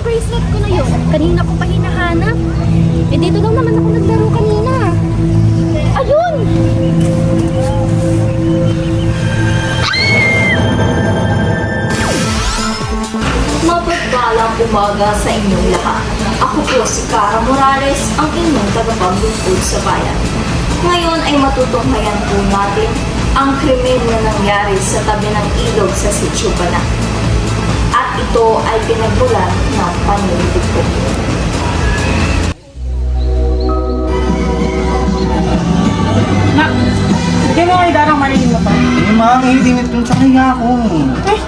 bracelet ko na yun. Kanina ko pa hinahanap. Eh, dito lang naman ako naglaro kanina. Ayun! Mapagpalang umaga sa inyong lahat. Ako po si Cara Morales, ang inyong tagapaglingkod sa bayan. Ngayon ay matutunghayan po natin ang krimen na nangyari sa tabi ng ilog sa Sitio Banak. At ito ay pinagmulan ng panlilipo. Nak, hindi mo kayo darang marinig mo pa. Eh, ma'am, init dun sa kaya ako. Eh,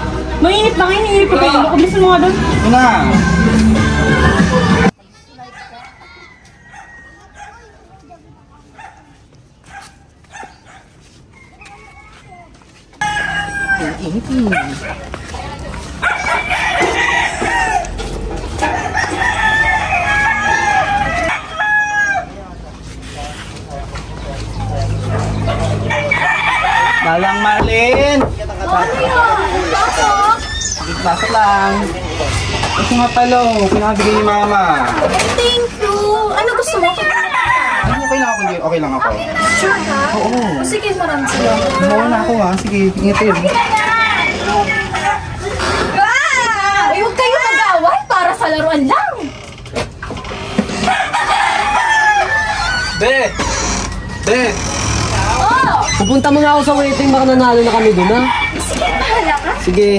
mainit na kayo, iniinit ko kayo. Bilisan mo nga doon. Yun na. Dalang Marlin! Pasok lang. Ito nga pala, pinakabigay ni Mama. Thank you! Ano gusto mo? Ano, okay lang ako, okay lang ako. Sure ka? Oo. O sige, maraming salamat. Oo na ako ha, sige, ingatin. Ah! Huwag kayo mag-away para sa laruan lang. Be! Be! Oh! Pupunta mo nga ako sa waiting, baka nanalo na kami dun, ha? Sige, bahala ka. Sige.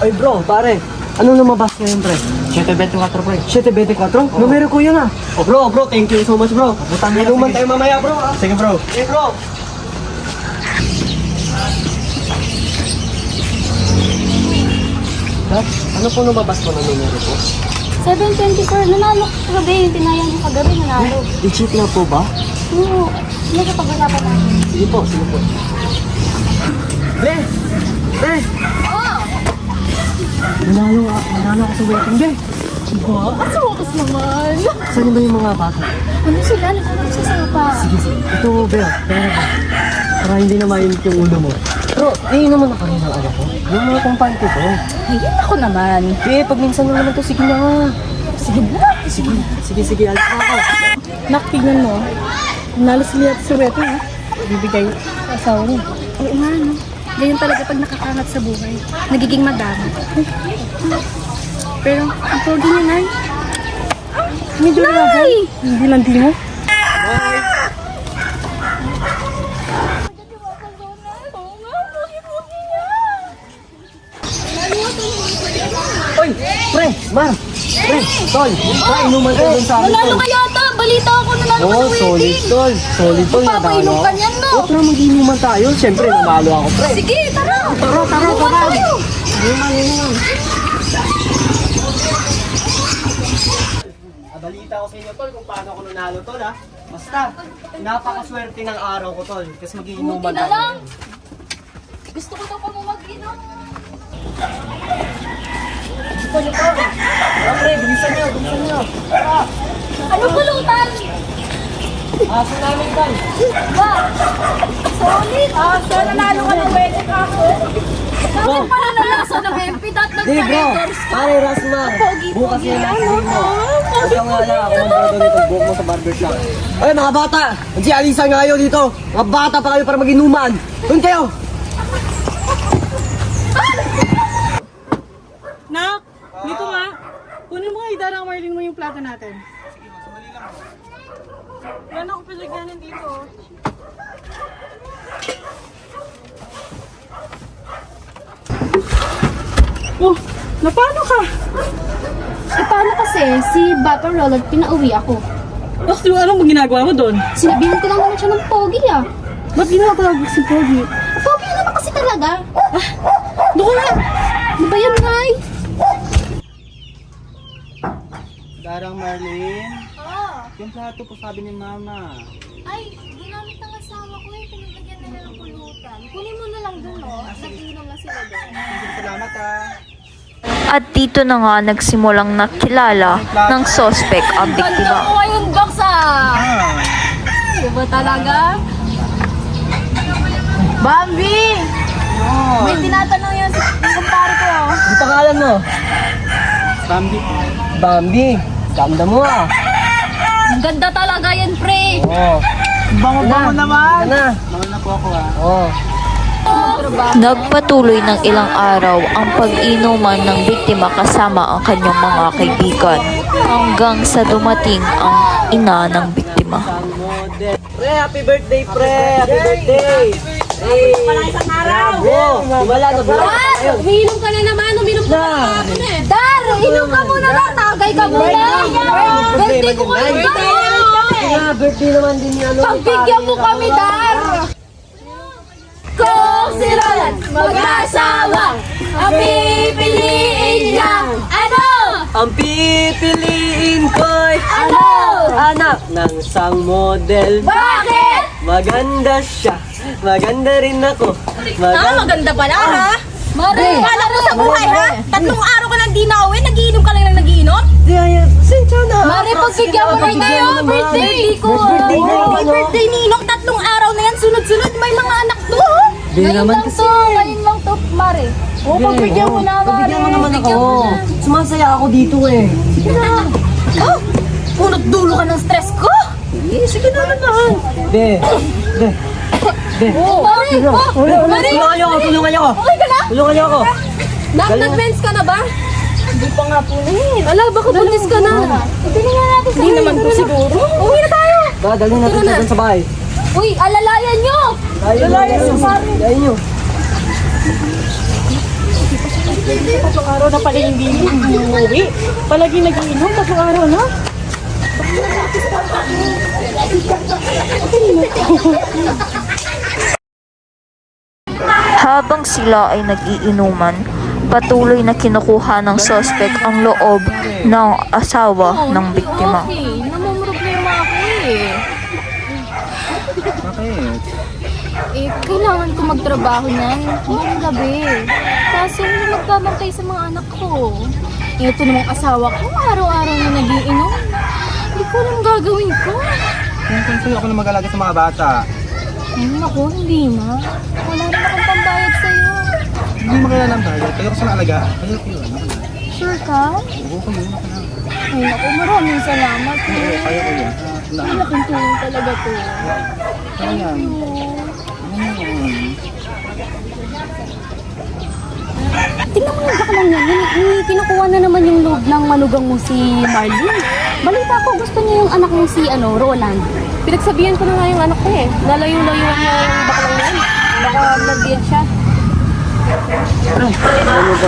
Ay bro, pare. Anong lumabas ngayon, pre? 724 pre. 724? Numero ko yun, ah. Oh bro, thank you so much, bro. Butang na, Inuman sige. tayo mamaya, bro, ah. Sige bro. Hey, bro. Ha? Ano po lumabas ko na numero ko? 724, nanalo ka kagabi. Yung tinayang mo kagabi, nanalo. I-cheat nga po ba? Oo. Ano ka pag-usapan natin? Sige po, sige po. Be! Be! Nanalo ako sa waiting, be. Ba? At sumukas naman. Saan ba yung mga bata? Ano sila? Nagkaroon sa sapa. Sige, sige. Ito, be, pera ba? Para hindi na mainit yung ulo mo. Pero, naman ako rin ng anak ko. Yung mga kumpanya ko to. Ayun ako naman. Be, pag minsan lang naman to, sige na. Sige na. Sige, alis na ako. Nak, tignan mo. Nanalo si Liat sa weto, ha? Bibigay sa asawa niya. Oo nga, no? Ganyan talaga pag nakakangat sa buhay. Nagiging madami. Pero, ang pogi niya, Nay. Medyo Nay! Hindi lang di mo. Oy, pre, Mar, pre, tol, inuman kayo dun sa amin, Nanalo tol. ka yata! Balita ako nanalo ka Oo, sa solid, wedding! tol. Solid, tol. Papainom ka niyan, no? O, tara, mag-inuman tayo. Siyempre, namalo ako, pre. Sige, tara! Tara. tayo! Inuman. Balita ko sa inyo, tol, kung paano ako nanalo, tol, ha? Basta, napakaswerte ng araw ko, tol. Kasi Buti mag-iinuman na tayo. lang! Gusto ko daw pa mo mag-inom. Pre, bilisan nyo. Ano pulutan? Aso namin, tol. Ba? Solid! So nanalo ka ng wedding ako. Bakit pala nalasa ng MP? Hey, bro. Pare, Rasmar. Bukas yan ang sabihin mo. Huwag kang wala. Ako ang bodo nito. Buhok mo sa barbershop. Ay, mga bata. Si Alisa nga kayo dito. Mga bata pa kayo para mag-inuman. Doon kayo. Nak, dito nga. Kunin mo nga idarang Marlin mo yung plato natin. Yan ako palagyanan dito. Oh, napano ka? Eh paano kasi si Bato Roland pinauwi ako? Bakit anong ginagawa mo doon? Sinabihan ko lang naman siya ng pogi ah. Ba't ginagawa mo si Pogi? Pogi naman kasi talaga. Doon na! Ano ba yan, Nay? Darang Marlin, Oo. yung plato po sabi ni Mama. Ay, ginamit ng asawa ko eh. Pinaglagyan nila ng pulutan. Kunin mo na lang dun, no? Nag-iinom na sila doon. Salamat ah. At dito na nga nagsimulang nakilala ng suspect ang Ganda biktima. ko ngayon, box ah! Diba talaga? Bambi! May tinatanong yan sa kumpare ko. Ano pangalan mo? Bambi. Bambi. Ganda mo ah. Ang ganda talaga yan, pre! Oo. Bango-bango naman. Ano na? Bango na po ako ah. Oo. Nagpatuloy ng ilang araw ang pag-inuman ng biktima kasama ang kanyang mga kaibigan hanggang sa dumating ang ina ng biktima. Pre, happy birthday, pre! Happy birthday! Hey! Pala isang araw! Oo! Wala na ba? Umiinom ka na naman, umiinom ka na ako na eh. Dar, inom ka muna na, tagay ka muna. Birthday ko kayo, Kaya birthday naman din ni ano. pagbigyan mo kami, Dar. Kung sila mag-asawa, ang pipiliin niya, ano? Ang pipiliin ko'y Ano? anak ng isang model. Bakit? Maganda siya. Maganda rin ako. Maganda pala, ha? Mare, kala mo sa buhay, ha? 3 araw ka nang di nauwi, nagiinom ka lang ng nagiinom? Di ay, sensya na. Mare, pagbigyan mo rin kayo, birthday ko. Birthday na Oh, ano? birthday ni Inok, 3 araw na yan, sunod-sunod, may mga anak to. Di naman kasi. Ngayon lang to, Mare. O, pagbigyan mo na, Mare. Pagbigyan mo naman ako. Pagbigyan mo na. Sumasaya ako dito eh. Sige na. Oh, punot dulo ka ng stress ko. Sige na naman. De. Oh, Mare, oh, Mare. Tulungan niyo ako, tulungan niyo ako. Okay ka na? Tulungan niyo ako. Nag-mens ka na ba? Hindi pa nga po na eh. Ala, baka buntis ka na. Hindi nga natin sa Hindi naman po siguro. Uwi na tayo. Dadalhin natin Tara siya na. dun sa bahay. Uy, alalayan nyo. Lalayan niyo. Lalayan niyo. Tatlong araw na pala hindi umuwi. Palagi nag-iinom, tatlong araw na. Habang sila ay nag-iinuman, patuloy na kinukuha ng suspect ang loob ng asawa ng biktima. Okay, namumroblema ako eh. Bakit? Eh, kailangan ko magtrabaho niyan buong gabi. Kaso hindi magbabantay sa mga anak ko. Ito namang asawa ko, araw-araw na nagiinom. Hindi ko alam gagawin ko. Kung sa'yo ako na mag-alaga sa mga bata. Ay, naku, hindi na. Wala rin akong pambayad sa'yo. Hindi mo kailangan tayo. Kaya ko sa naalaga. Kaya ko yun. Ako na. Sure ka? Oo ko yun. Ako na. Ay, naku, maraming salamat. Oo, kaya ko yun. Ay, laking tulong talaga to. Kaya yan. Tingnan mo yung baklang yan. Kinukuha na naman yung loob ng manugang mo si Marlene. Balita ko, gusto niya yung anak mo si Roland. Pinagsabihan ko na nga yung anak ko eh. Lalayo-layuan niya yung baklang yan. Baka nag-dead siya.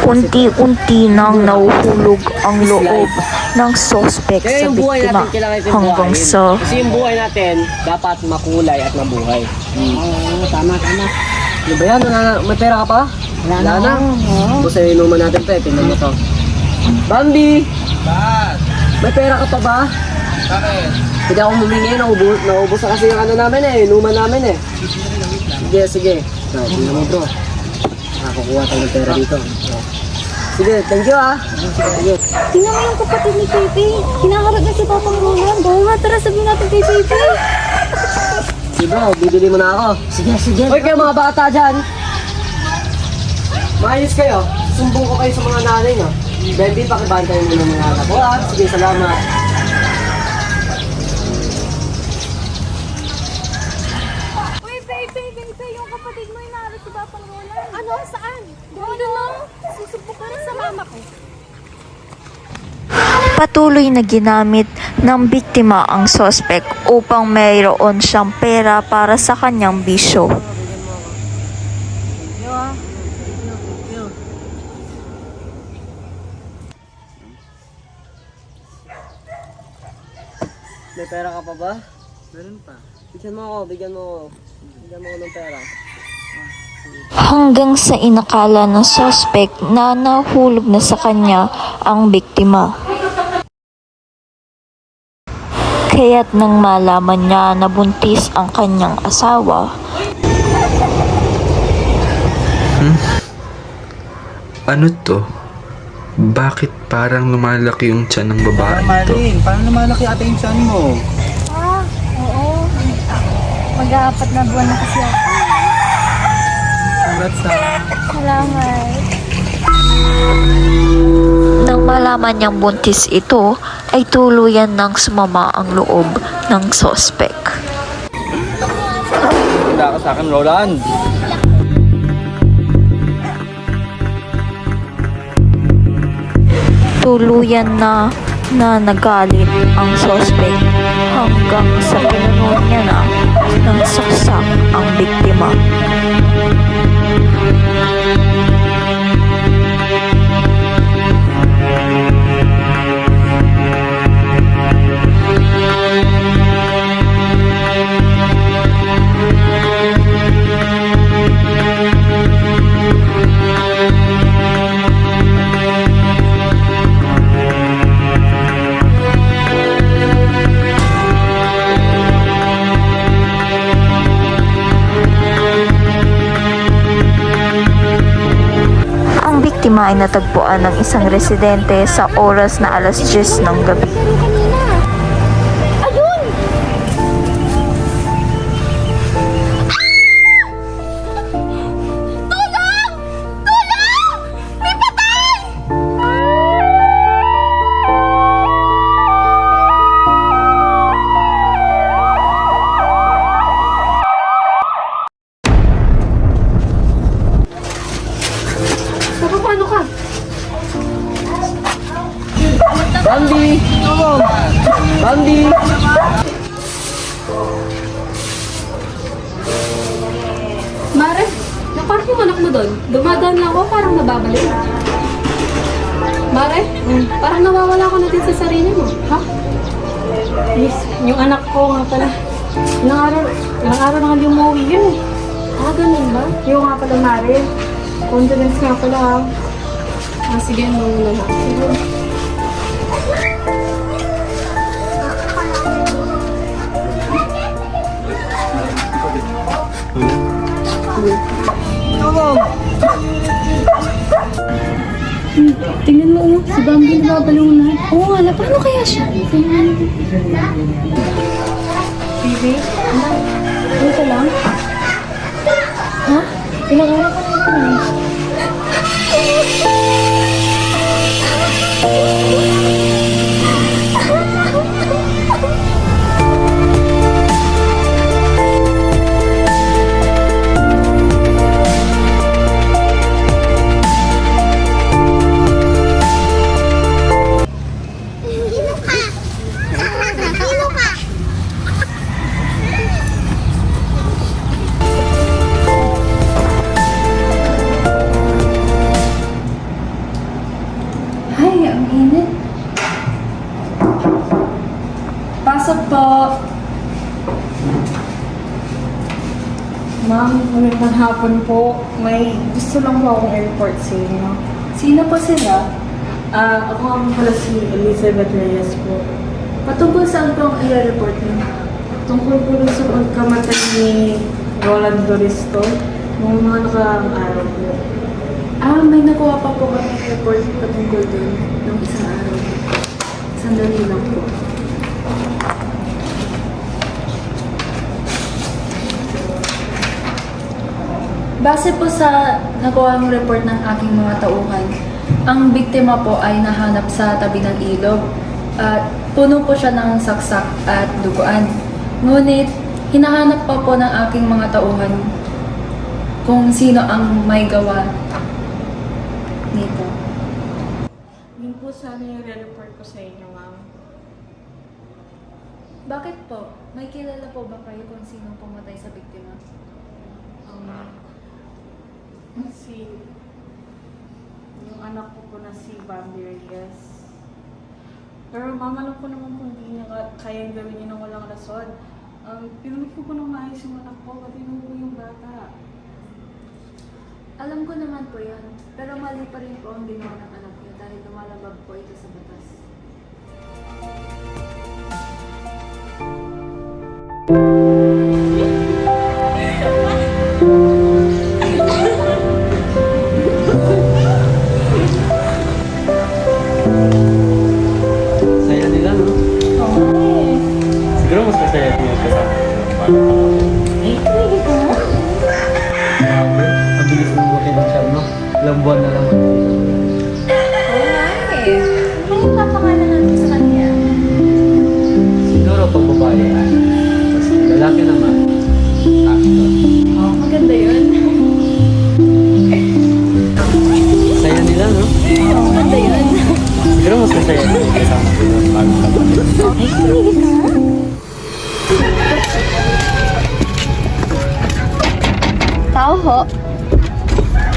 Unti-unti nang nahuhulog ang loob ng suspect Kaya sa yung buhay biktima natin kailangan natin hanggang buhayin. sa Kasi yung buhay natin dapat makulay at mabuhay. Oo, tama. Ano ba yan? May pera ka pa? Wala na. Tapos ay inuman natin pa eh. Tingnan mo to. Bambi! Bakit? May pera ka pa ba? Bakit? Hindi ako humingi. Naubos na kasi yung ano namin eh. Inuman namin eh. Sige. Tingnan mo bro. Nakakuha tayo ng pera dito. Sige, thank you ah. Sige. Tingnan mo yung kapatid ni Pepe. Hinaharap na si Papang Roland. Oo nga, tara sabihin natin kay Pepe. Sige bro, bibili mo na ako. Sige. Hoy kayo mga bata dyan. Maayos kayo. Sumbong ko kayo sa mga nanay no. Baby, pakibantay mo ng mga anak ko ah. Sige, salamat. Uy, Pepe, yung kapatid mo hinaharap si Papang Roland. Ano? Saan? Doon no? Susubok ka rin sa mama ko. patuloy na ginamit ng biktima ang suspect upang mayroon siyang pera para sa kanyang bisyo. May pera ka pa ba? Meron pa. Bigyan mo ako ng pera. Hanggang sa inakala ng suspect na nahulog na sa kanya ang biktima. Kaya't nang malaman niya na buntis ang kanyang asawa, Ano to? Bakit parang lumalaki yung tiyan ng babae to? Marlene, paano lumalaki ate yung tiyan mo? Oo. Mag-aapat na buwan na kasi ako. Congrats ha. Salamat. Nang malaman niyang buntis ito, ay tuluyan ng sumama ang loob ng sospek. Handa ka sa akin, Roland. Tuluyan na nagalit ang sospek hanggang sa pinuno niya na ng saksak ang biktima. Ang biktima ay natagpuan ng isang residente sa oras na alas 10 ng gabi. Paano ka? Bambi! Bambi! Mare, napark yung anak mo doon. Dumadaan lang ako, parang nababalik. Mare, parang nawawala ko na din sa sarili mo. Ha? Miss, yung anak ko nga pala. Ilang araw na nga umuwi yun eh. Ganun ba? Yung nga pala, Mare. Condolence nga pala ha. Sige, muna na. Sige. Tingnan mo, si Bambi nababalaw na. Oo nga, paano kaya siya? Baby, ano ka lang? Ha? Ilang araw ka na naman. Ay, ang init. Pasok po. Ma'am, magandang hapon po. May gusto lang po akong i-report sa inyo. Sino po sila? Ako nga po pala si Elizabeth Reyes po. Patungkol saan po ang i-report niyo? Tungkol po dun sa pagkamatay ni Roland Doristo noong mga nakaraang araw po. May nakuha pa po kami report patungkol din ng isang araw. Sandali lang po. Base po sa nakuha ng report ng aking mga tauhan, ang biktima po ay nahanap sa tabi ng ilog at puno po siya ng saksak at duguan. Ngunit, hinahanap pa po ng aking mga tauhan kung sino ang may gawa nito. Yun po sana yung re-report ko sa inyo, ma'am. Bakit po? May kilala po ba kayo kung sino pumatay sa biktima? Yung anak ko po na si Bambi Reyes. Pero ma'am, alam ko naman kung hindi niya kayang gawin niya ng walang rason. Pinunod ko po ng maayos yung anak ko, pati nung po yung bata. Alam ko naman po yan, pero mali pa rin po ang ginawa ng anak niyo dahil lumalabag po ito sa batas. ho.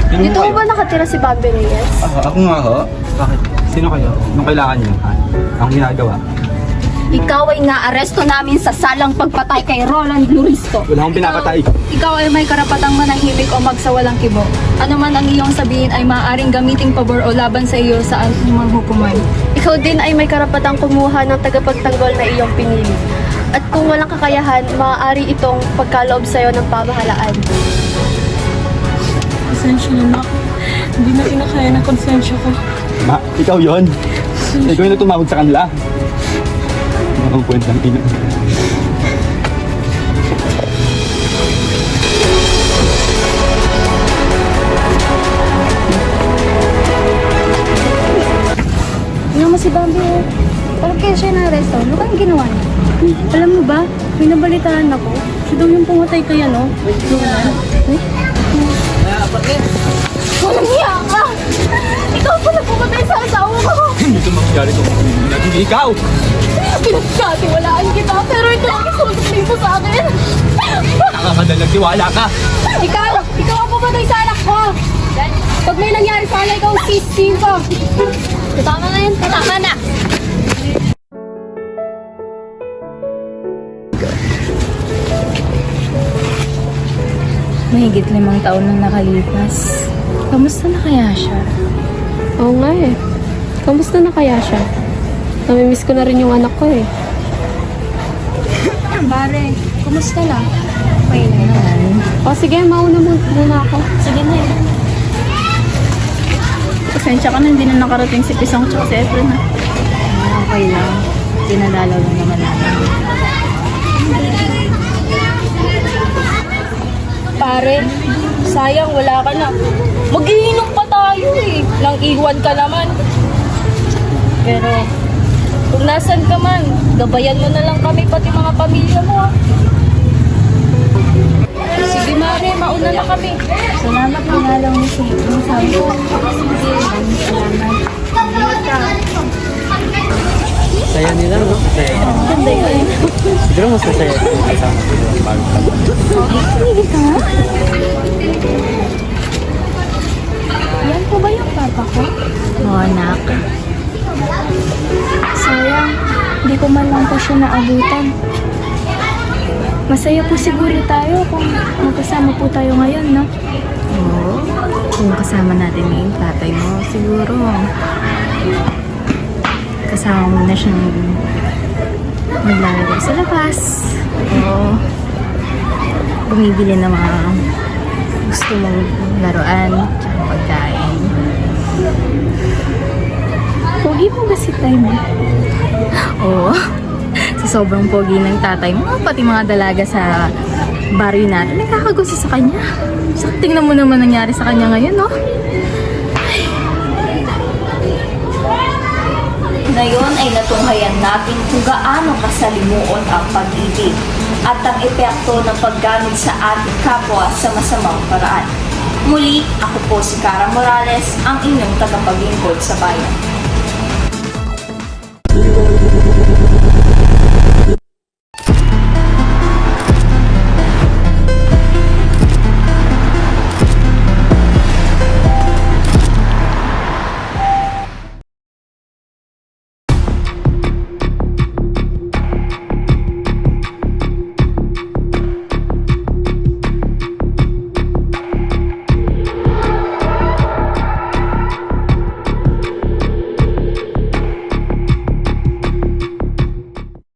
Sino Dito kayo? ho ba nakatira si Bambi Reyes? Ako nga ho. Bakit? Sino kayo? Anong kailangan niyo? Ang ginagawa? Ikaw ay naaresto namin sa salang pagpatay kay Roland Luristo. Wala akong pinapatay. Ikaw ay may karapatang manahimik o magsawalang kibo. Ano man ang iyong sabihin ay maaaring gamiting pabor o laban sa iyo sa anumang hukuman. Ikaw din ay may karapatang kumuha ng tagapagtanggol na iyong pinili. At kung walang kakayahan, maaari itong pagkaloob sa iyo ng pamahalaan. Konsensya na ako. Hindi na kinakaya ng konsensya ko. Ma, ikaw yon. Ikaw yung tumawag sa kanila. Ang kwentang ina. Tingnan mo si Bambi oh. Parang kaya siya na-arresto. Ano kayang ginawa niya? Alam mo ba, may nabalitaan ako. Siya daw yung pumatay kay ano? Roland. Walang hiya ka! Ikaw pala pumatay sa asawa ko! Hindi ito mangyari kung hindi ikaw. Pinagkatiwalaan kita, pero ito ang isusunod mo sa akin! Nakakadalag tiwala ka. Ikaw ang pumatay sa anak ko! Pag may nangyari sa anak, ikaw sisihin ko! Tama na yan, tama na! Mahigit 5 taon na nakalipas. Kamusta na kaya siya? Oo nga eh. Kamusta na kaya siya? Namimiss ko na rin yung anak ko eh. Pare, kumusta na? Okay na naman. O sige, mauna muna ako. Sige na eh. Pasensya ka na, hindi na nakarating si Pisong tsaka si Efren na. Okay lang. Dinadalaw lang naman natin. Pare, sayang wala ka na. Mag-iinom pa tayo eh. Nang iwan ka naman. Pero, kung nasan ka man, gabayan mo na lang kami pati mga pamilya mo ah. Sige Mare, mauna na kami. Salamat na nga lang ni Sige. Sabi ko, sige, salamat. Saya nila, no? Saya. Ganda yun. Siguro mas masaya kung kasama ko yung bago ka. Yan po ba yung papa ko? Oo, anak. Sayang, hindi ko man lang po siya naabutan. Masaya po siguro tayo kung magkasama po tayo ngayon, no? Oo. Kung kasama natin yung tatay mo, siguro kasama mo na siyang maglalaro sa labas. Oo. Bumibili ng mga gusto mong laruan tsaka pagkain. Pogi mo ba si Tay mo? Oo. Sa sobrang pogi ng tatay mo, pati mga dalaga sa baryo natin, nagkakagusto sa kanya. So, tingnan mo naman nangyari sa kanya ngayon, no? Ngayon ay natunghayan natin kung gaano kasalimuot ang pag-ibig at ang epekto ng paggamit sa ating kapwa sa masamang paraan. Muli, ako po si Cara Morales, ang inyong tagapaglingkod sa bayan.